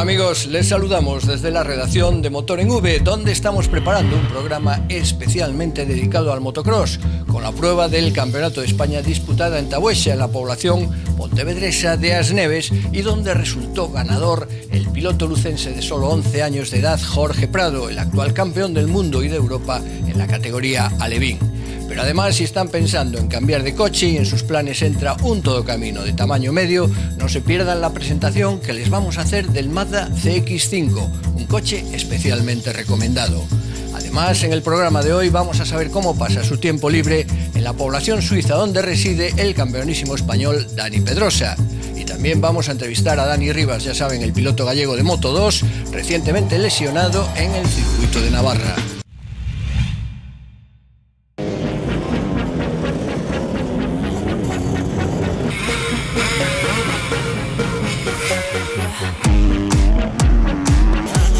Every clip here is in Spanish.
amigos, les saludamos desde la redacción de Motor en V, donde estamos preparando un programa especialmente dedicado al motocross, con la prueba del Campeonato de España disputada en Tabuesa, en la población pontevedresa de Asneves, y donde resultó ganador el piloto lucense de solo 11 años de edad, Jorge Prado, el actual campeón del mundo y de Europa en la categoría Alevín. Pero además, si están pensando en cambiar de coche y en sus planes entra un todocamino de tamaño medio, no se pierdan la presentación que les vamos a hacer del Mazda CX-5, un coche especialmente recomendado. Además, en el programa de hoy vamos a saber cómo pasa su tiempo libre en la población suiza donde reside el campeonísimo español Dani Pedrosa. Y también vamos a entrevistar a Dani Rivas, ya saben, el piloto gallego de Moto2, recientemente lesionado en el circuito de Navarra.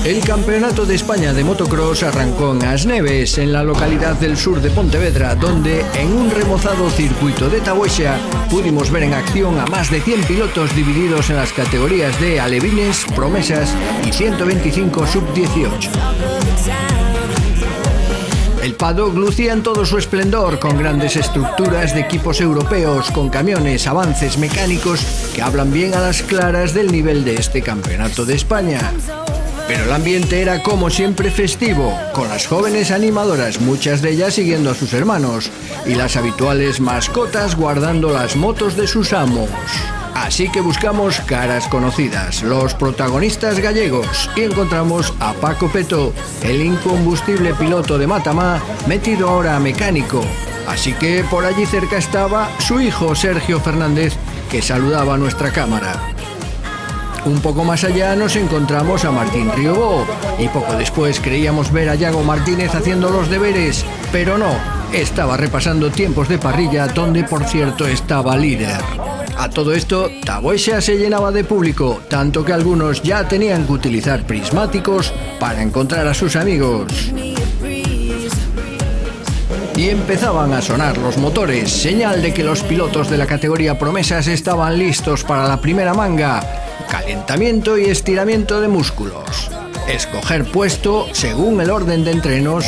El Campeonato de España de Motocross arrancó en Asneves, en la localidad del sur de Pontevedra, donde en un remozado circuito de Tabuesa pudimos ver en acción a más de 100 pilotos divididos en las categorías de alevines, promesas y 125 sub-18. El paddock lucía en todo su esplendor, con grandes estructuras de equipos europeos, con camiones, avances mecánicos que hablan bien a las claras del nivel de este Campeonato de España. Pero el ambiente era, como siempre, festivo, con las jóvenes animadoras, muchas de ellas siguiendo a sus hermanos, y las habituales mascotas guardando las motos de sus amos. Así que buscamos caras conocidas, los protagonistas gallegos, y encontramos a Paco Peto, el incombustible piloto de Matamá, metido ahora a mecánico. Así que por allí cerca estaba su hijo Sergio Fernández, que saludaba a nuestra cámara. Un poco más allá nos encontramos a Martín Riobó, y poco después creíamos ver a Yago Martínez haciendo los deberes, pero no, estaba repasando tiempos de parrilla, donde por cierto estaba líder. A todo esto, Tabuesa se llenaba de público, tanto que algunos ya tenían que utilizar prismáticos para encontrar a sus amigos. Y empezaban a sonar los motores, señal de que los pilotos de la categoría promesas estaban listos para la primera manga. Calentamiento y estiramiento de músculos, escoger puesto según el orden de entrenos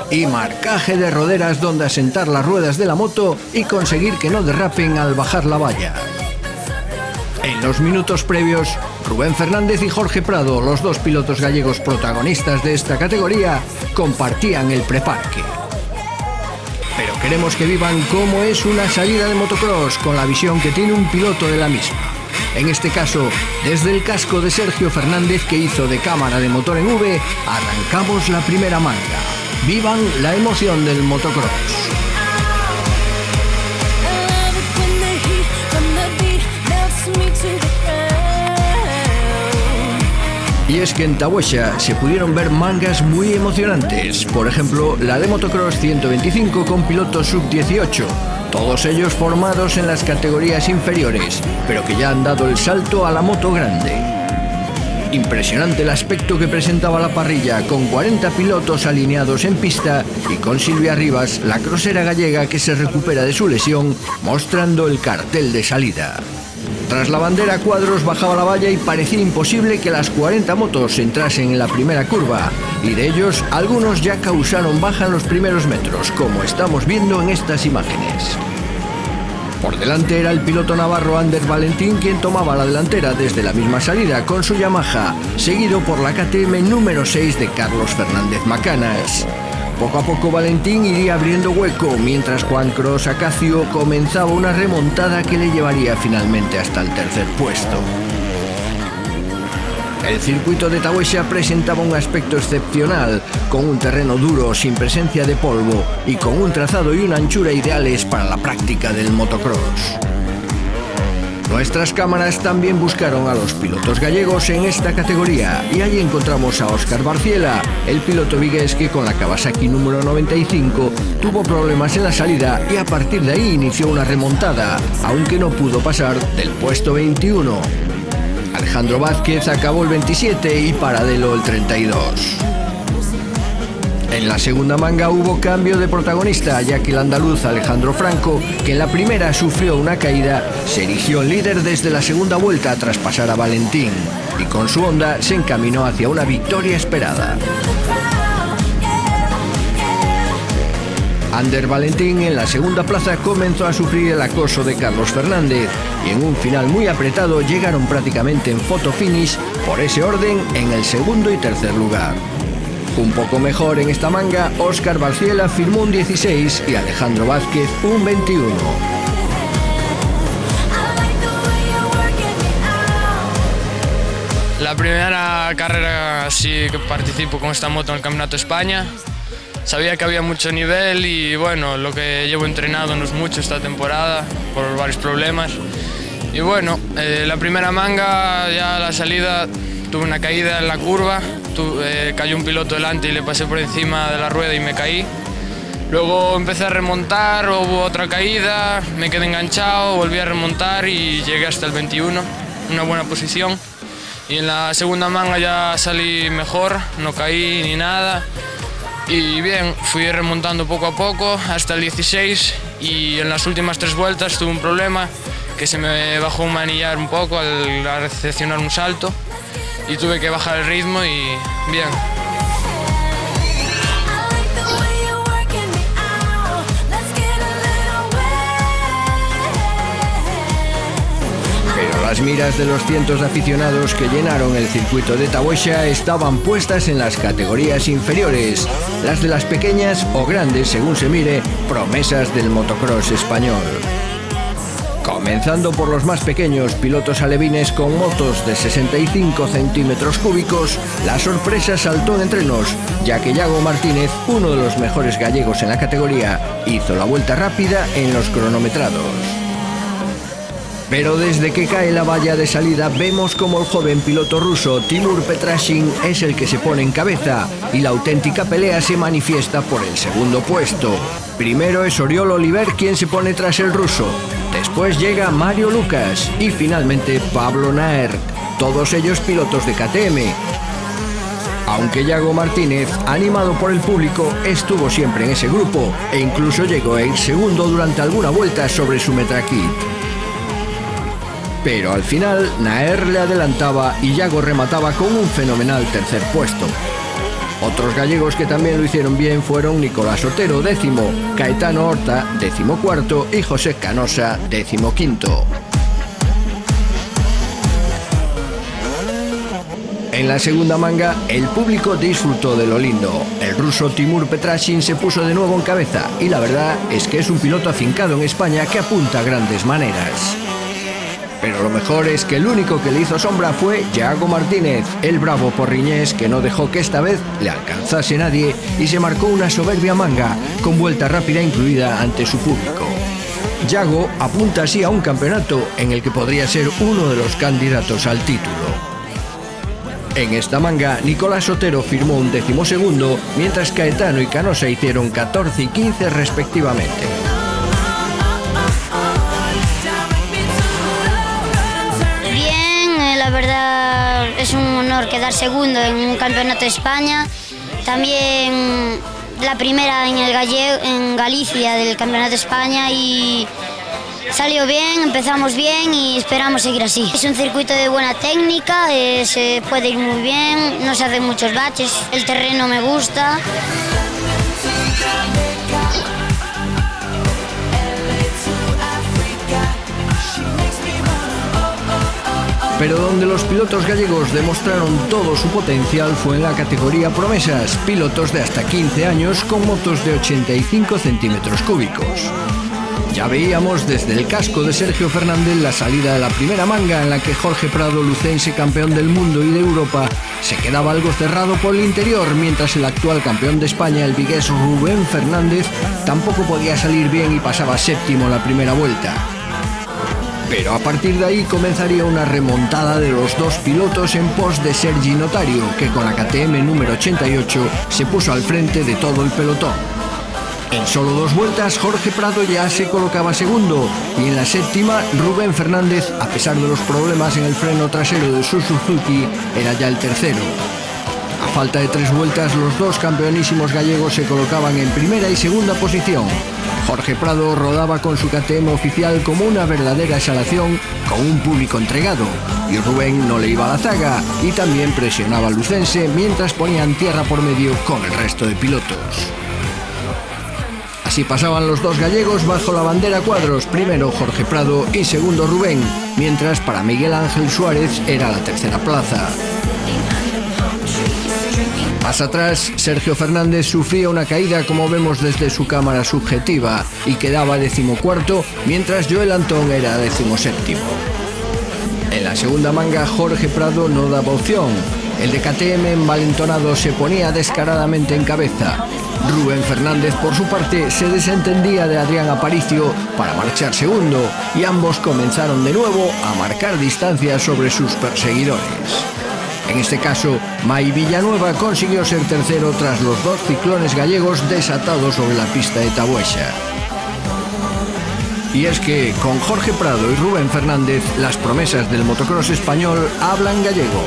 y marcaje de roderas donde asentar las ruedas de la moto y conseguir que no derrapen al bajar la valla. En los minutos previos, Rubén Fernández y Jorge Prado, los dos pilotos gallegos protagonistas de esta categoría, compartían el preparque. Pero queremos que vivan cómo es una salida de motocross con la visión que tiene un piloto de la misma. En este caso, desde el casco de Sergio Fernández, que hizo de cámara de Motor en V, arrancamos la primera manga. Vivan la emoción del motocross. Y es que en Tabuesa se pudieron ver mangas muy emocionantes, por ejemplo la de Motocross 125 con pilotos sub-18, todos ellos formados en las categorías inferiores, pero que ya han dado el salto a la moto grande. Impresionante el aspecto que presentaba la parrilla, con 40 pilotos alineados en pista y con Silvia Rivas, la crosera gallega que se recupera de su lesión, mostrando el cartel de salida. Tras la bandera a cuadros bajaba la valla y parecía imposible que las 40 motos entrasen en la primera curva, y de ellos algunos ya causaron baja en los primeros metros, como estamos viendo en estas imágenes. Por delante era el piloto navarro Ander Valentín quien tomaba la delantera desde la misma salida con su Yamaha, seguido por la KTM número 6 de Carlos Fernández Macanas. Poco a poco Valentín iría abriendo hueco, mientras Juan Cros Acacio comenzaba una remontada que le llevaría finalmente hasta el tercer puesto. El circuito de Tabuesa presentaba un aspecto excepcional, con un terreno duro, sin presencia de polvo, y con un trazado y una anchura ideales para la práctica del motocross. Nuestras cámaras también buscaron a los pilotos gallegos en esta categoría, y allí encontramos a Óscar Barciela, el piloto vigués que con la Kawasaki número 95 tuvo problemas en la salida y a partir de ahí inició una remontada, aunque no pudo pasar del puesto 21. Alejandro Vázquez acabó el 27 y Paradelo el 32. En la segunda manga hubo cambio de protagonista, ya que el andaluz Alejandro Franco, que en la primera sufrió una caída, se erigió en líder desde la segunda vuelta tras pasar a Valentín, y con su Honda se encaminó hacia una victoria esperada. Ander Valentín en la segunda plaza comenzó a sufrir el acoso de Carlos Fernández y en un final muy apretado llegaron prácticamente en photo finish por ese orden en el segundo y tercer lugar. Un poco mejor en esta manga, Óscar Barciela firmó un 16 y Alejandro Vázquez un 21. La primera carrera así que participo con esta moto en el Campeonato de España. Sabía que había mucho nivel y bueno, lo que llevo entrenado no es mucho esta temporada por varios problemas. Y bueno, la primera manga, ya a la salida, tuve una caída en la curva, cayó un piloto delante y le pasé por encima de la rueda y me caí. Luego empecé a remontar, hubo otra caída, me quedé enganchado, volví a remontar y llegué hasta el 21, una buena posición. Y en la segunda manga ya salí mejor, no caí ni nada. Y bien, fui remontando poco a poco hasta el 16 y en las últimas 3 vueltas tuve un problema que se me bajó un manillar un poco al recepcionar un salto y tuve que bajar el ritmo y bien. Las miras de los cientos de aficionados que llenaron el circuito de Tahuesha estaban puestas en las categorías inferiores, las de las pequeñas o grandes, según se mire, promesas del motocross español. Comenzando por los más pequeños, pilotos alevines con motos de 65 centímetros cúbicos, la sorpresa saltó en entrenos, ya que Yago Martínez, uno de los mejores gallegos en la categoría, hizo la vuelta rápida en los cronometrados. Pero desde que cae la valla de salida vemos como el joven piloto ruso Timur Petrashin es el que se pone en cabeza y la auténtica pelea se manifiesta por el segundo puesto. Primero es Oriol Oliver quien se pone tras el ruso, después llega Mario Lucas y finalmente Pablo Naer, todos ellos pilotos de KTM. Aunque Yago Martínez, animado por el público, estuvo siempre en ese grupo e incluso llegó a ir segundo durante alguna vuelta sobre su Metrakit. Pero al final, Naer le adelantaba y Yago remataba con un fenomenal tercer puesto. Otros gallegos que también lo hicieron bien fueron Nicolás Otero, 10º, Caetano Horta, 14º y José Canosa, 15º. En la segunda manga, el público disfrutó de lo lindo. El ruso Timur Petrashin se puso de nuevo en cabeza y la verdad es que es un piloto afincado en España que apunta a grandes maneras. Pero lo mejor es que el único que le hizo sombra fue Yago Martínez, el bravo porriñés que no dejó que esta vez le alcanzase nadie y se marcó una soberbia manga, con vuelta rápida incluida ante su público. Yago apunta así a un campeonato en el que podría ser uno de los candidatos al título. En esta manga, Nicolás Otero firmó un 12º, mientras Caetano y Canosa hicieron 14 y 15 respectivamente. La verdad es un honor quedar segundo en un campeonato de España. También la primera en Galicia del campeonato de España y salió bien, empezamos bien y esperamos seguir así. Es un circuito de buena técnica, se puede ir muy bien, no se hacen muchos baches, el terreno me gusta. Pero donde los pilotos gallegos demostraron todo su potencial fue en la categoría promesas, pilotos de hasta 15 años con motos de 85 centímetros cúbicos. Ya veíamos desde el casco de Sergio Fernández la salida de la primera manga en la que Jorge Prado, lucense campeón del mundo y de Europa, se quedaba algo cerrado por el interior, mientras el actual campeón de España, el vigués Rubén Fernández, tampoco podía salir bien y pasaba séptimo en la primera vuelta. Pero a partir de ahí comenzaría una remontada de los dos pilotos en pos de Sergi Notario, que con la KTM número 88 se puso al frente de todo el pelotón. En solo 2 vueltas, Jorge Prado ya se colocaba segundo y en la séptima, Rubén Fernández, a pesar de los problemas en el freno trasero de su Suzuki, era ya el tercero. A falta de 3 vueltas, los dos campeonísimos gallegos se colocaban en primera y segunda posición. Jorge Prado rodaba con su KTM oficial como una verdadera exhalación con un público entregado, y Rubén no le iba a la zaga y también presionaba a Lucense mientras ponían tierra por medio con el resto de pilotos. Así pasaban los dos gallegos bajo la bandera cuadros, primero Jorge Prado y segundo Rubén, mientras para Miguel Ángel Suárez era la tercera plaza. Más atrás, Sergio Fernández sufría una caída como vemos desde su cámara subjetiva y quedaba 14º, mientras Joel Antón era 17º. En la segunda manga, Jorge Prado no daba opción. El de KTM envalentonado se ponía descaradamente en cabeza. Rubén Fernández, por su parte, se desentendía de Adrián Aparicio para marchar segundo y ambos comenzaron de nuevo a marcar distancia sobre sus perseguidores. En este caso, Mai Villanueva consiguió ser tercero tras los dos ciclones gallegos desatados sobre la pista de Tabuesa. Y es que, con Jorge Prado y Rubén Fernández, las promesas del motocross español hablan gallego.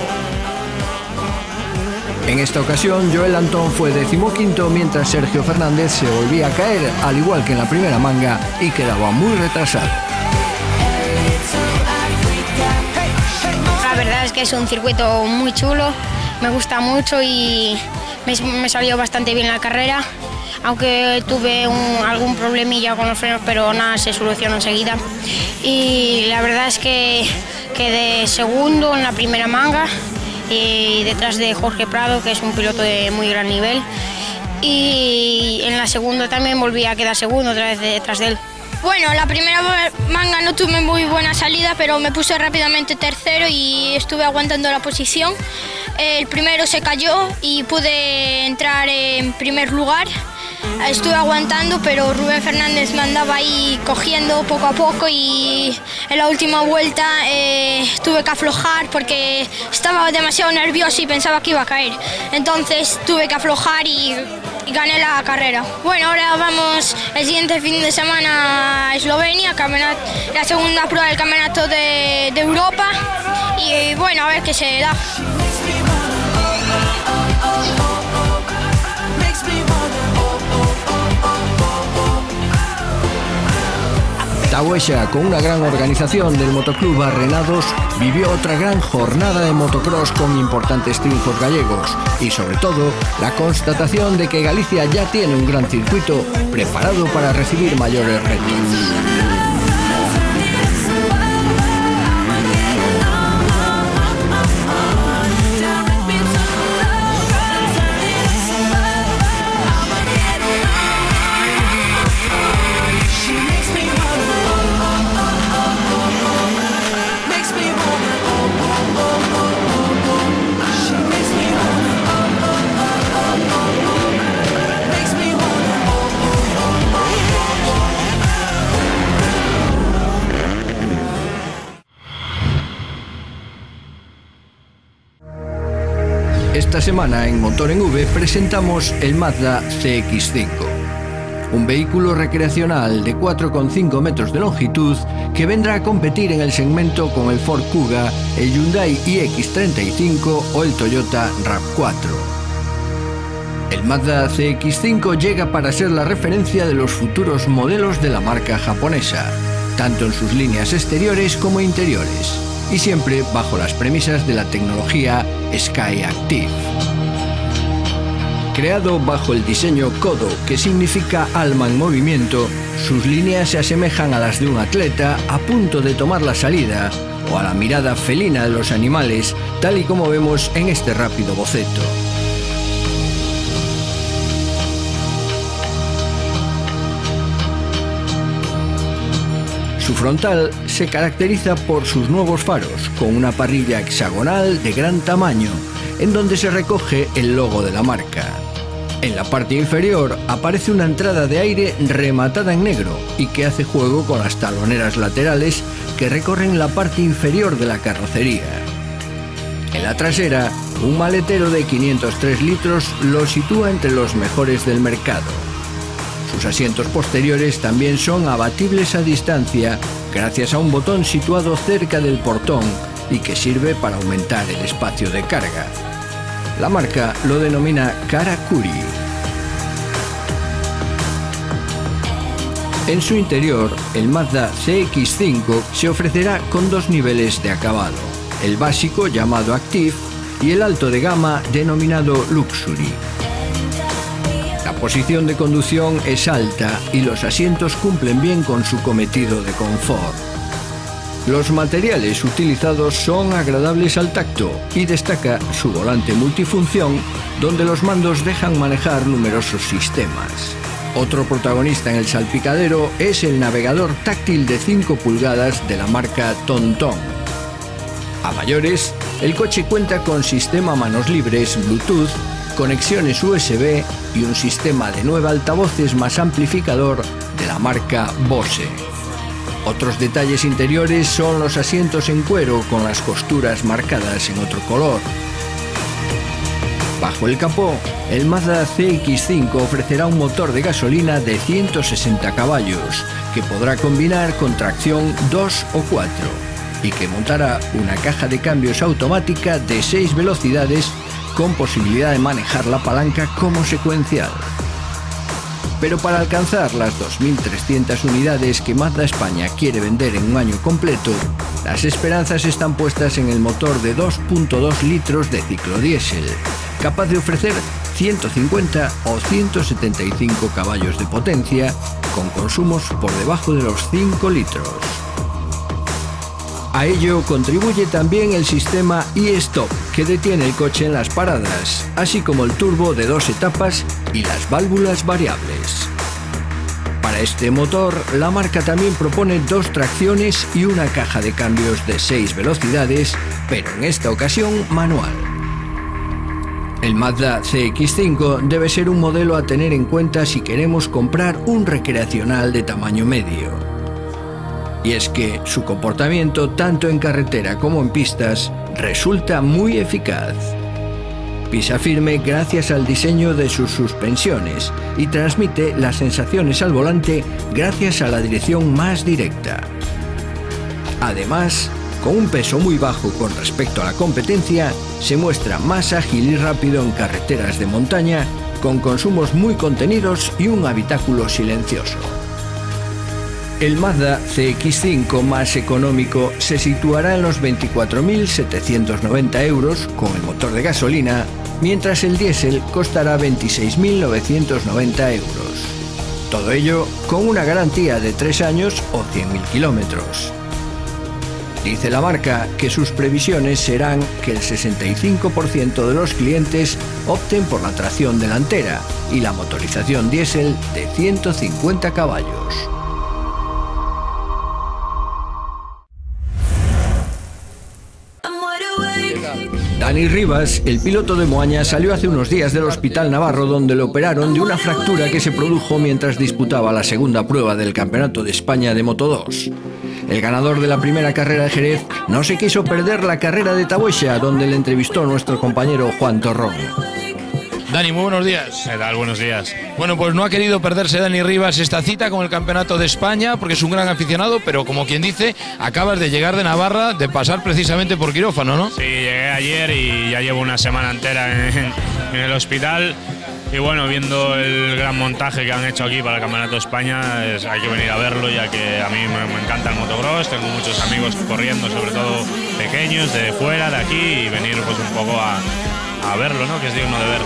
En esta ocasión, Joel Antón fue 15º, mientras Sergio Fernández se volvía a caer, al igual que en la primera manga, y quedaba muy retrasado. La verdad es que es un circuito muy chulo, me gusta mucho y me salió bastante bien la carrera, aunque tuve algún problemilla con los frenos, pero nada, se solucionó enseguida. Y la verdad es que quedé segundo en la primera manga, y detrás de Jorge Prado, que es un piloto de muy gran nivel, y en la segunda también volví a quedar segundo otra vez detrás de él. Bueno, la primera manga no tuve muy buena salida, pero me puse rápidamente tercero y estuve aguantando la posición. El primero se cayó y pude entrar en primer lugar. Estuve aguantando, pero Rubén Fernández me andaba ahí cogiendo poco a poco y en la última vuelta tuve que aflojar porque estaba demasiado nervioso y pensaba que iba a caer. Entonces tuve que aflojar y gané la carrera. Bueno, ahora vamos el siguiente fin de semana a Eslovenia, la segunda prueba del campeonato de Europa, y bueno, a ver qué se da. Tabuesa, con una gran organización del Motoclub Barrenados, vivió otra gran jornada de motocross con importantes triunfos gallegos y, sobre todo, la constatación de que Galicia ya tiene un gran circuito preparado para recibir mayores retos. Esta semana en Motor en V presentamos el Mazda CX-5, un vehículo recreacional de 4,5 metros de longitud que vendrá a competir en el segmento con el Ford Kuga, el Hyundai iX35 o el Toyota RAV4. El Mazda CX-5 llega para ser la referencia de los futuros modelos de la marca japonesa, tanto en sus líneas exteriores como interiores, y siempre bajo las premisas de la tecnología Sky Active. Creado bajo el diseño Kodo, que significa alma en movimiento, sus líneas se asemejan a las de un atleta a punto de tomar la salida, o a la mirada felina de los animales, tal y como vemos en este rápido boceto. Su frontal se caracteriza por sus nuevos faros, con una parrilla hexagonal de gran tamaño, en donde se recoge el logo de la marca. En la parte inferior aparece una entrada de aire rematada en negro y que hace juego con las taloneras laterales que recorren la parte inferior de la carrocería. En la trasera, un maletero de 503 litros lo sitúa entre los mejores del mercado. Sus asientos posteriores también son abatibles a distancia gracias a un botón situado cerca del portón y que sirve para aumentar el espacio de carga. La marca lo denomina Karakuri. En su interior, el Mazda CX-5 se ofrecerá con dos niveles de acabado, el básico llamado Active y el alto de gama denominado Luxury. La posición de conducción es alta y los asientos cumplen bien con su cometido de confort. Los materiales utilizados son agradables al tacto y destaca su volante multifunción, donde los mandos dejan manejar numerosos sistemas. Otro protagonista en el salpicadero es el navegador táctil de 5 pulgadas de la marca TomTom. A mayores, el coche cuenta con sistema manos libres Bluetooth, conexiones USB y un sistema de 9 altavoces más amplificador de la marca Bose. Otros detalles interiores son los asientos en cuero con las costuras marcadas en otro color. Bajo el capó, el Mazda CX-5 ofrecerá un motor de gasolina de 160 caballos, que podrá combinar con tracción 2 o 4, y que montará una caja de cambios automática de 6 velocidades con posibilidad de manejar la palanca como secuencial. Pero para alcanzar las 2.300 unidades que Mazda España quiere vender en un año completo, las esperanzas están puestas en el motor de 2.2 litros de ciclo diésel, capaz de ofrecer 150 o 175 caballos de potencia, con consumos por debajo de los 5 litros. A ello contribuye también el sistema e-Stop, que detiene el coche en las paradas, así como el turbo de 2 etapas y las válvulas variables. Para este motor, la marca también propone 2 tracciones y una caja de cambios de 6 velocidades, pero en esta ocasión manual. El Mazda CX-5 debe ser un modelo a tener en cuenta si queremos comprar un recreacional de tamaño medio. Y es que su comportamiento, tanto en carretera como en pistas, resulta muy eficaz. Pisa firme gracias al diseño de sus suspensiones y transmite las sensaciones al volante gracias a la dirección más directa. Además, con un peso muy bajo con respecto a la competencia, se muestra más ágil y rápido en carreteras de montaña, con consumos muy contenidos y un habitáculo silencioso. El Mazda CX-5 más económico se situará en los 24.790 euros con el motor de gasolina, mientras el diésel costará 26.990 euros. Todo ello con una garantía de 3 años o 100.000 kilómetros. Dice la marca que sus previsiones serán que el 65% de los clientes opten por la tracción delantera y la motorización diésel de 150 caballos. Dani Rivas, el piloto de Moaña, salió hace unos días del Hospital Navarro, donde le operaron de una fractura que se produjo mientras disputaba la segunda prueba del Campeonato de España de Moto2. El ganador de la primera carrera de Jerez no se quiso perder la carrera de Taboixa, donde le entrevistó nuestro compañero Juan Torrón. Dani, muy buenos días. ¿Qué tal? Buenos días. Bueno, pues no ha querido perderse Dani Rivas esta cita con el Campeonato de España, porque es un gran aficionado, pero como quien dice, acabas de llegar de Navarra, de pasar precisamente por quirófano, ¿no? Sí, llegué ayer y ya llevo una semana entera en el hospital. Y bueno, viendo el gran montaje que han hecho aquí para el Campeonato de España, hay que venir a verlo, ya que a mí me encanta el motocross, tengo muchos amigos corriendo, sobre todo pequeños, de fuera, de aquí, y venir pues un poco a verlo, ¿no? Que es digno de ver.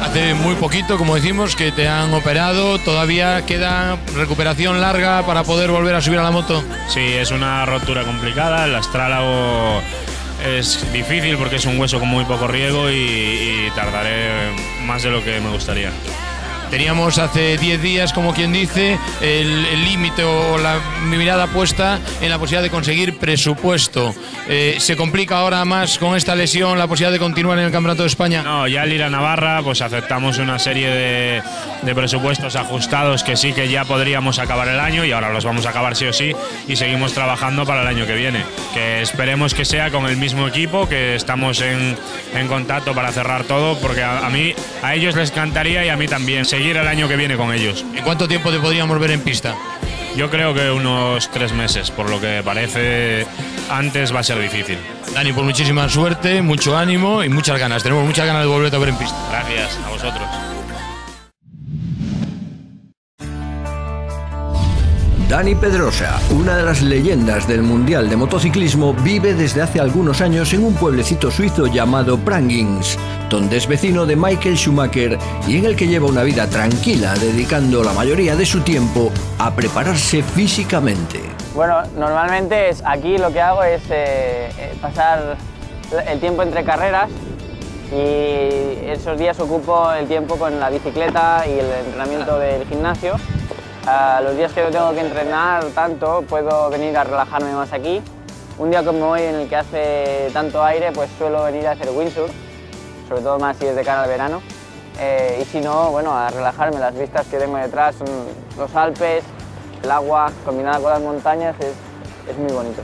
Hace muy poquito, como decimos, que te han operado, ¿todavía queda recuperación larga para poder volver a subir a la moto? Sí, es una rotura complicada, el astrálago es difícil porque es un hueso con muy poco riego y tardaré más de lo que me gustaría. Teníamos hace 10 días, como quien dice, el límite o la mirada puesta en la posibilidad de conseguir presupuesto. ¿Se complica ahora más con esta lesión la posibilidad de continuar en el Campeonato de España? No, ya al ir a Navarra pues aceptamos una serie de presupuestos ajustados que sí que ya podríamos acabar el año y ahora los vamos a acabar sí o sí y seguimos trabajando para el año que viene. Que esperemos que sea con el mismo equipo, que estamos en contacto para cerrar todo, porque a ellos les encantaría y a mí también seguir el año que viene con ellos. ¿En cuánto tiempo te podríamos ver en pista? Yo creo que unos 3 meses, por lo que parece antes va a ser difícil. Dani, pues muchísima suerte, mucho ánimo y muchas ganas. Tenemos muchas ganas de volverte a ver en pista. Gracias, a vosotros. Dani Pedrosa, una de las leyendas del Mundial de Motociclismo, vive desde hace algunos años en un pueblecito suizo llamado Prangins, donde es vecino de Michael Schumacher y en el que lleva una vida tranquila, dedicando la mayoría de su tiempo a prepararse físicamente. Bueno, normalmente aquí lo que hago es pasar el tiempo entre carreras y esos días ocupo el tiempo con la bicicleta y el entrenamiento del gimnasio. Los días que no tengo que entrenar tanto, puedo venir a relajarme más aquí. Un día como hoy en el que hace tanto aire, pues suelo venir a hacer windsurf, sobre todo más si es de cara al verano. Y si no, bueno, a relajarme. Las vistas que tengo detrás son los Alpes, el agua combinada con las montañas, es muy bonito.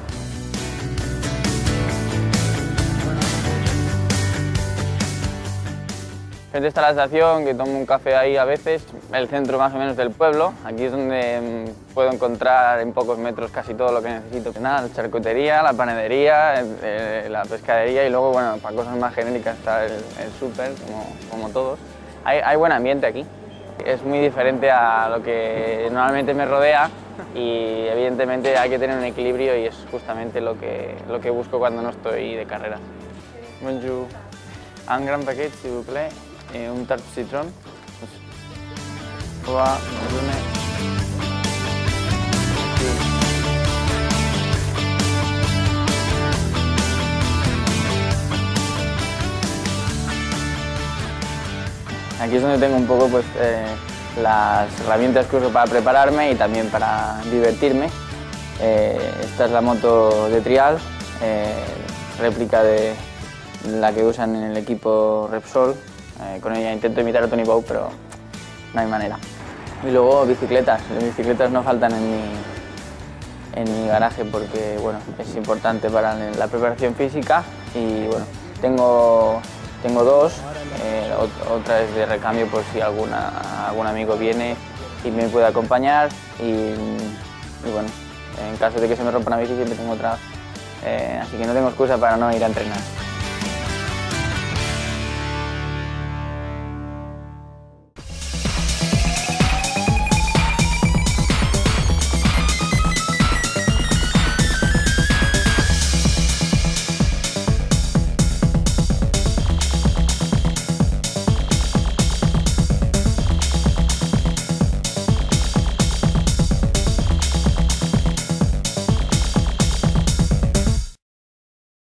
Frente está la estación, que tomo un café ahí a veces, el centro más o menos del pueblo. Aquí es donde puedo encontrar en pocos metros casi todo lo que necesito. Nada, la charcutería, la panadería, la pescadería y luego, bueno, para cosas más genéricas está el súper, como todos. Hay buen ambiente aquí. Es muy diferente a lo que normalmente me rodea y evidentemente hay que tener un equilibrio y es justamente lo que busco cuando no estoy de carreras. Bonjour. Un gran paquet, s'il vous plaît. Un tart citron. Hola, aquí es donde tengo un poco pues, las herramientas que uso para prepararme y también para divertirme. Esta es la moto de trial, réplica de la que usan en el equipo Repsol. Con ella intento imitar a Tony Bow, pero no hay manera. Y luego bicicletas. Las bicicletas no faltan en mi garaje porque bueno, es importante para la preparación física y bueno, tengo dos, otra es de recambio por si algún amigo viene y me puede acompañar y bueno, en caso de que se me rompa una bici siempre tengo otra, así que no tengo excusa para no ir a entrenar.